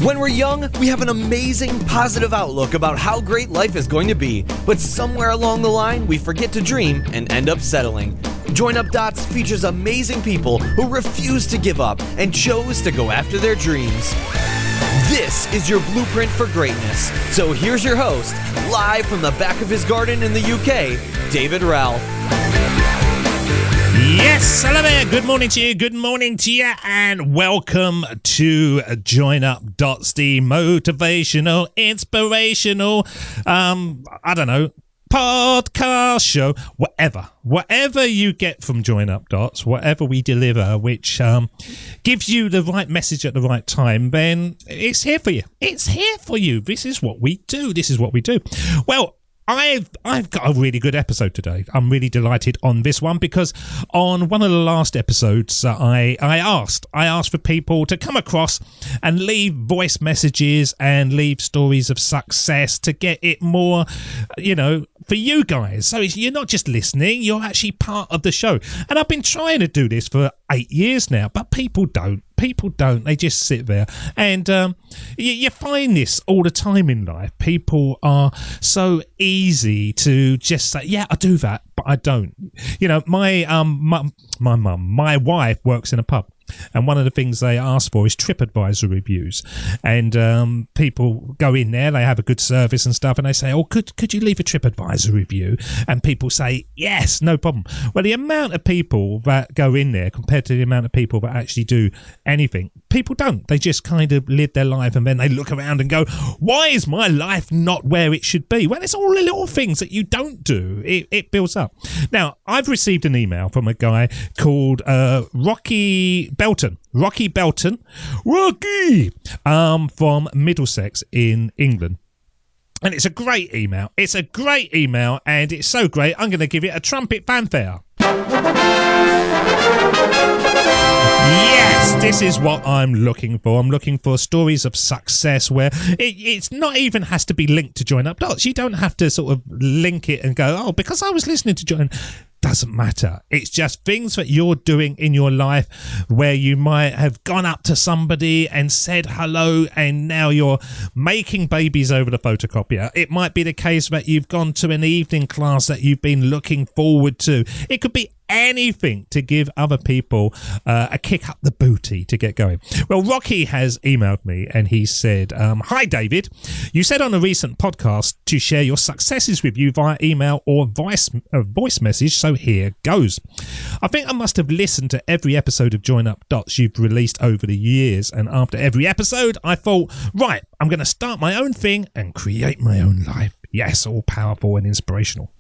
When we're young, we have an amazing, positive outlook about how great life is going to be, but somewhere along the line, we forget to dream and end up settling. Join Up Dots features amazing people who refuse to give up and chose to go after their dreams. This is your blueprint for greatness. So here's your host, live from the back of his garden in the UK, David Ralph. Yes, hello there. Good morning to you, and welcome to Join Up Dots, the motivational, inspirational, podcast show, whatever you get from Join Up Dots, whatever we deliver, which gives you the right message at the right time, then it's here for you. It's here for you. This is what we do. Well, I've got a really good episode today. I'm really delighted on this one because on one of the last episodes, I asked for people to come across and leave voice messages and leave stories of success to get it more, for you guys. So you're not just listening, you're actually part of the show. And I've been trying to do this for 8 years now, but people don't. They just sit there. And you find this all the time in life. People are so easy to just say, yeah, I do that, but I don't. My wife works in a pub. And one of the things they ask for is TripAdvisor reviews. And people go in there, they have a good service and stuff, and they say, oh, could you leave a TripAdvisor review? And people say, yes, no problem. Well, the amount of people that go in there compared to the amount of people that actually do anything, people don't. They just kind of live their life, and then they look around and go, why is my life not where it should be? Well, it's all the little things that you don't do. It builds up. Now, I've received an email from a guy called Rocky Belton, from Middlesex in England. And it's a great email. And it's so great, I'm going to give it a trumpet fanfare. Yes, this is what I'm looking for. I'm looking for stories of success where it's not even has to be linked to Join Up Dots. You don't have to sort of link it and go, oh, because I was listening to Join. Doesn't matter. It's just things that you're doing in your life where you might have gone up to somebody and said hello, and now you're making babies over the photocopier. It might be the case that you've gone to an evening class that you've been looking forward to. It could be anything to give other people a kick up the booty to get going. Well, Rocky has emailed me and he said, hi David, you said on a recent podcast to share your successes with you via email or voice message, so here goes. I think I must have listened to every episode of Join Up Dots you've released over the years, and after every episode I thought, right, I'm going to start my own thing and create my own life. Yes, all powerful and inspirational.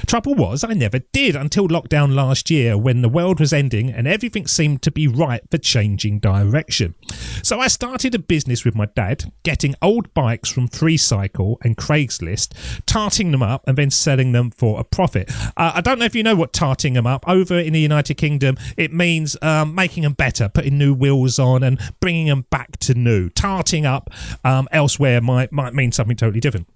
Trouble was, I never did until lockdown last year when the world was ending and everything seemed to be right for changing direction. So I started a business with my dad, getting old bikes from FreeCycle and Craigslist, tarting them up and then selling them for a profit. I don't know if you know what tarting them up. Over in the United Kingdom, it means making them better, putting new wheels on and bringing them back to new. Tarting up elsewhere might mean something totally different.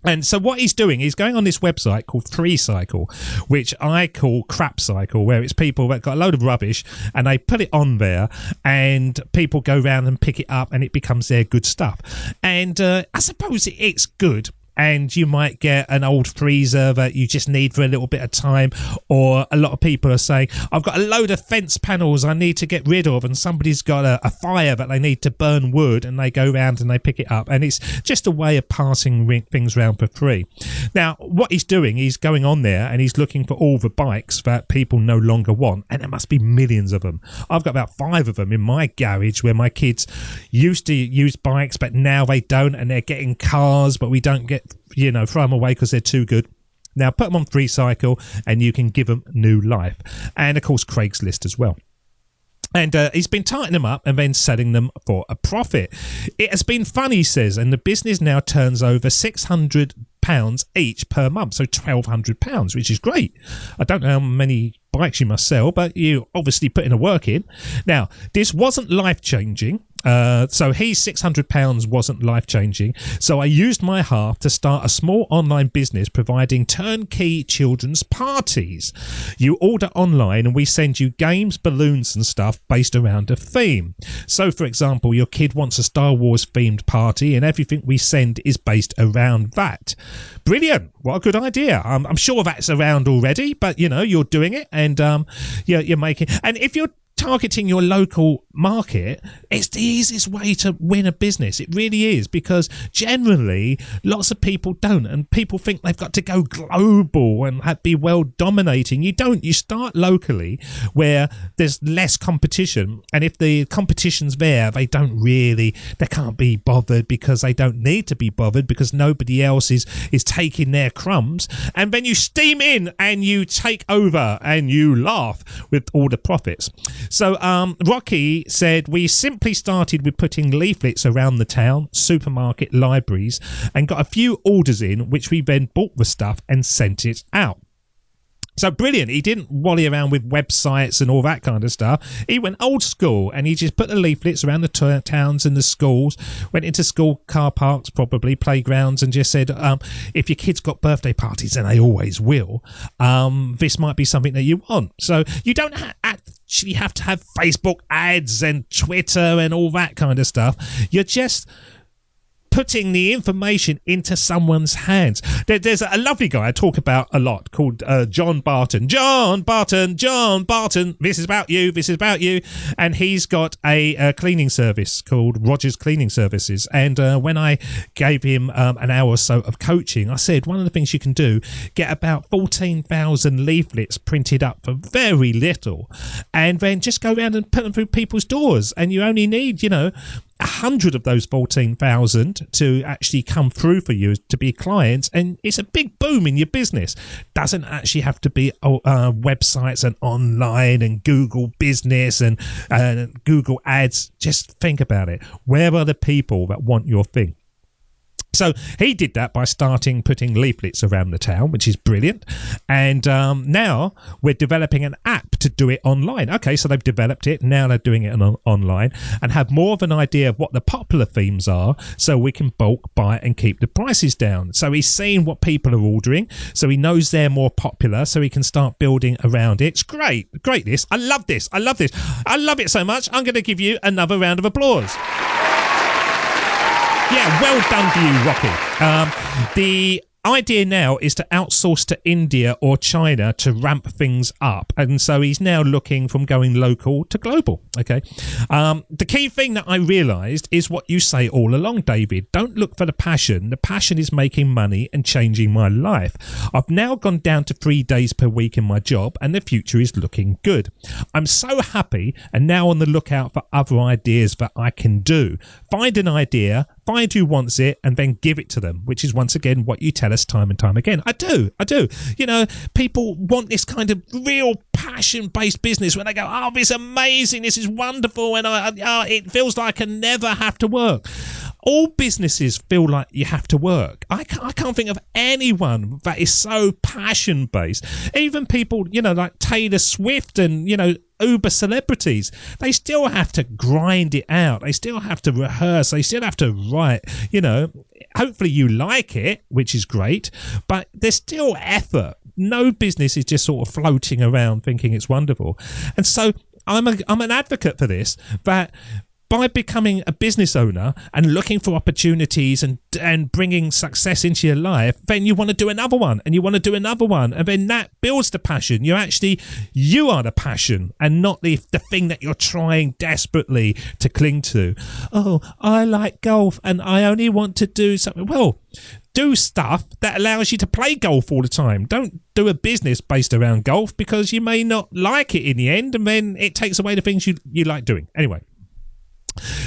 And so what he's doing, he's going on this website called FreeCycle, which I call Crap Cycle, where it's people that got a load of rubbish and they put it on there and people go around and pick it up and it becomes their good stuff. And I suppose it's good. And you might get an old freezer that you just need for a little bit of time, or a lot of people are saying, I've got a load of fence panels I need to get rid of, and somebody's got a fire that they need to burn wood, and they go around and they pick it up, and it's just a way of passing things around for free. Now, what he's doing, he's going on there and he's looking for all the bikes that people no longer want, and there must be millions of them. I've got about 5 of them in my garage where my kids used to use bikes, but now they don't, and they're getting cars, but we don't get throw them away because they're too good. Now put them on FreeCycle and you can give them new life. And of course Craigslist as well. And he's been tightening them up and then selling them for a profit. It has been fun, he says, and the business now turns over £600 each per month, so £1,200, which is great. I don't know how many bikes you must sell, but you obviously put in a work in. Now, this wasn't life-changing. So his £600 wasn't life-changing, so I used my half to start a small online business providing turnkey children's parties. You order online and we send you games, balloons and stuff based around a theme. So, for example, your kid wants a Star Wars themed party and everything we send is based around that. Brilliant. What a good idea. I'm sure that's around already, but, you're doing it and you're making... And if you're targeting your local market, it's the easiest way to win a business. It really is, because generally lots of people don't, and people think they've got to go global and be world dominating. You don't. You start locally where there's less competition, and if the competition's there, they can't be bothered because they don't need to be bothered because nobody else is taking their crumbs, and then you steam in and you take over and you laugh with all the profits. So Rocky said, we simply started with putting leaflets around the town, supermarket, libraries, and got a few orders in, which we then bought the stuff and sent it out. So brilliant. He didn't wally around with websites and all that kind of stuff. He went old school and he just put the leaflets around the towns and the schools, went into school car parks, probably playgrounds, and just said, if your kid's got birthday parties, and they always will, this might be something that you want. So you don't actually have to have Facebook ads and Twitter and all that kind of stuff. You're just putting the information into someone's hands. There's a lovely guy I talk about a lot called John Barton. John Barton, this is about you. And he's got a cleaning service called Rogers Cleaning Services. And when I gave him an hour or so of coaching, I said, one of the things you can do, get about 14,000 leaflets printed up for very little, and then just go around and put them through people's doors. And you only need, 100 of those 14,000 to actually come through for you to be clients, and it's a big boom in your business. Doesn't actually have to be websites and online and Google Business and Google Ads. Just think about it. Where are the people that want your thing? So he did that by putting leaflets around the town, which is brilliant. And now we're developing an app to do it online. Okay, so they've developed it. Now they're doing it online and have more of an idea of what the popular themes are, so we can bulk buy and keep the prices down. So he's seen what people are ordering, so he knows they're more popular, so he can start building around it. It's great. This. I love this. I love it so much. I'm going to give you another round of applause. Yeah, well done to you, Rocky. The idea now is to outsource to India or China to ramp things up, and so he's now looking from going local to global. Okay, the key thing that I realised is what you say all along, David. Don't look for the passion. The passion is making money and changing my life. I've now gone down to 3 days per week in my job, and the future is looking good. I'm so happy, and now on the lookout for other ideas that I can do. Find an idea, find who wants it, and then give it to them, which is once again what you tell us time and time again. I do. People want this kind of real passion-based business when they go, oh, this is amazing, this is wonderful, and it feels like I never have to work. All businesses feel like you have to work. I can't think of anyone that is so passion-based. Even people, like Taylor Swift and, Uber celebrities, they still have to grind it out. They still have to rehearse. They still have to write. Hopefully you like it, which is great, but there's still effort. No business is just sort of floating around thinking it's wonderful. And so I'm an advocate for this, that by becoming a business owner and looking for opportunities and bringing success into your life, then you want to do another one, and you want to do another one, and then that builds the passion. You are the passion and not the thing that you're trying desperately to cling to. Oh, I like golf and I only want to do something. Well, do stuff that allows you to play golf all the time. Don't do a business based around golf, because you may not like it in the end, and then it takes away the things you like doing. Anyway.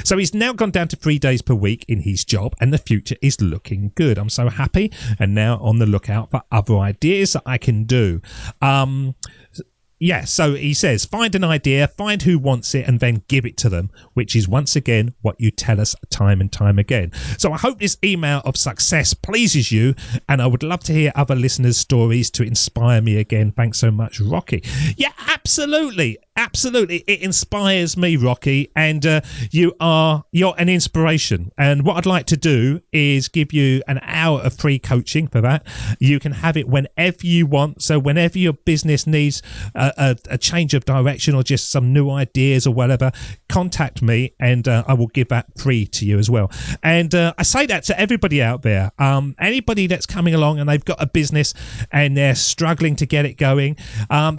So he's now gone down to 3 days per week in his job, and the future is looking good. I'm so happy, and now on the lookout for other ideas that I can do. So he says, find an idea, find who wants it, and then give it to them, which is once again what you tell us time and time again. So I hope this email of success pleases you, and I would love to hear other listeners' stories to inspire me again. Thanks so much, Rocky. Yeah, absolutely. Absolutely, it inspires me, Rocky, and you're an inspiration. And what I'd like to do is give you an hour of free coaching for that. You can have it whenever you want. So whenever your business needs a change of direction or just some new ideas or whatever, contact me, and I will give that free to you as well. And I say that to everybody out there. Anybody that's coming along and they've got a business and they're struggling to get it going,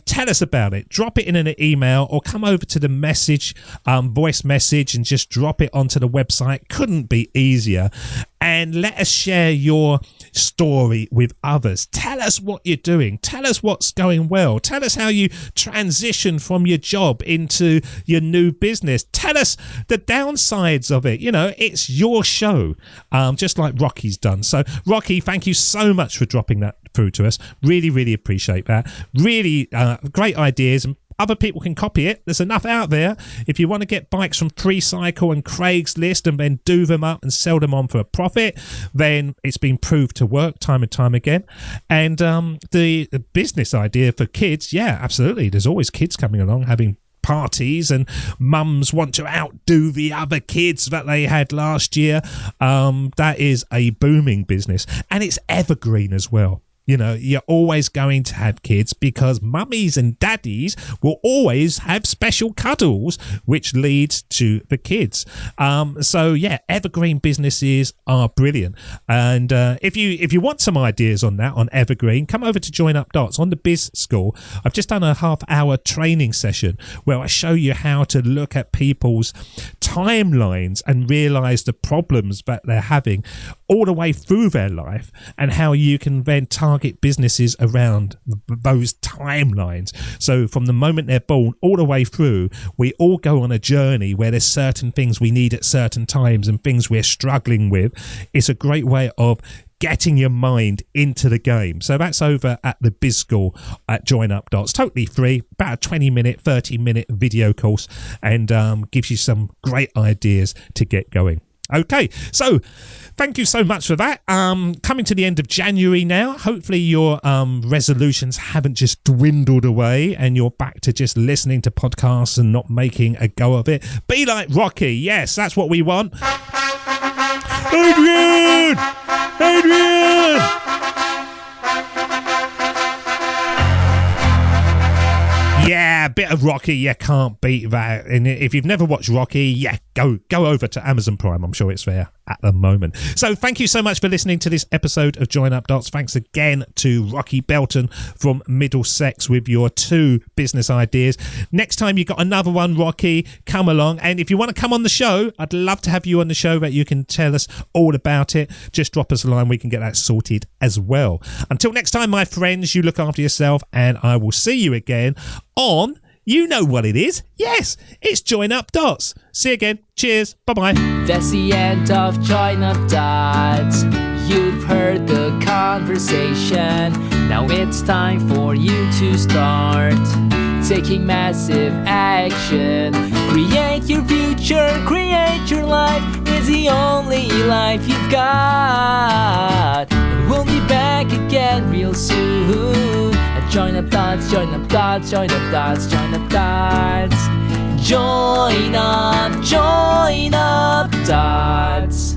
tell us about it. Drop it in an email or come over to the message, voice message, and just drop it onto the website. Couldn't be easier. And let us share your story with others. Tell us what you're doing. Tell us what's going well. Tell us how you transition from your job into your new business. Tell us the downsides of it. You know, it's your show, just like Rocky's done. So, Rocky, thank you so much for dropping that through to us. Really, really appreciate that. Really great ideas, and other people can copy it. There's enough out there. If you want to get bikes from FreeCycle and Craigslist and then do them up and sell them on for a profit, then it's been proved to work time and time again. And the business idea for kids, yeah, absolutely. There's always kids coming along having parties, and mums want to outdo the other kids that they had last year. That is a booming business, and it's evergreen as well. You know, you're always going to have kids because mummies and daddies will always have special cuddles, which leads to the kids. So yeah, evergreen businesses are brilliant. And if you want some ideas on that, on evergreen, come over to Join Up Dots on the Biz School. I've just done a half-hour training session where I show you how to look at people's timelines and realize the problems that they're having all the way through their life, and how you can then target businesses around those timelines. So from the moment they're born all the way through, we all go on a journey where there's certain things we need at certain times and things we're struggling with. It's a great way of getting your mind into the game. So that's over at the Biz School at Join Up Dots. Totally free, about a 20-minute, 30-minute video course, and gives you some great ideas to get going. Okay, so thank you so much for that. Coming to the end of January now. Hopefully your resolutions haven't just dwindled away and you're back to just listening to podcasts and not making a go of it. Be like Rocky. Yes, that's what we want. Adrian! Yeah, a bit of Rocky, you can't beat that. And if you've never watched Rocky, yeah, go over to Amazon Prime. I'm sure it's there at the moment. So thank you so much for listening to this episode of Join Up Dots. Thanks again to Rocky Belton from Middlesex with your 2 business ideas. Next time you got another one, Rocky, come along. And if you want to come on the show, I'd love to have you on the show that you can tell us all about it. Just drop us a line. We can get that sorted as well. Until next time, my friends, you look after yourself, and I will see you again on, you know what it is. Yes, it's Join Up Dots. See you again. Cheers. Bye-bye. That's the end of Join Up Dots. You've heard the conversation. Now it's time for you to start taking massive action. Create your future, create your life. It's the only life you've got. And we'll be back again real soon. Join Up Dots, Join Up Dots, Join Up Dots, Join Up Dots. Join Up Dots.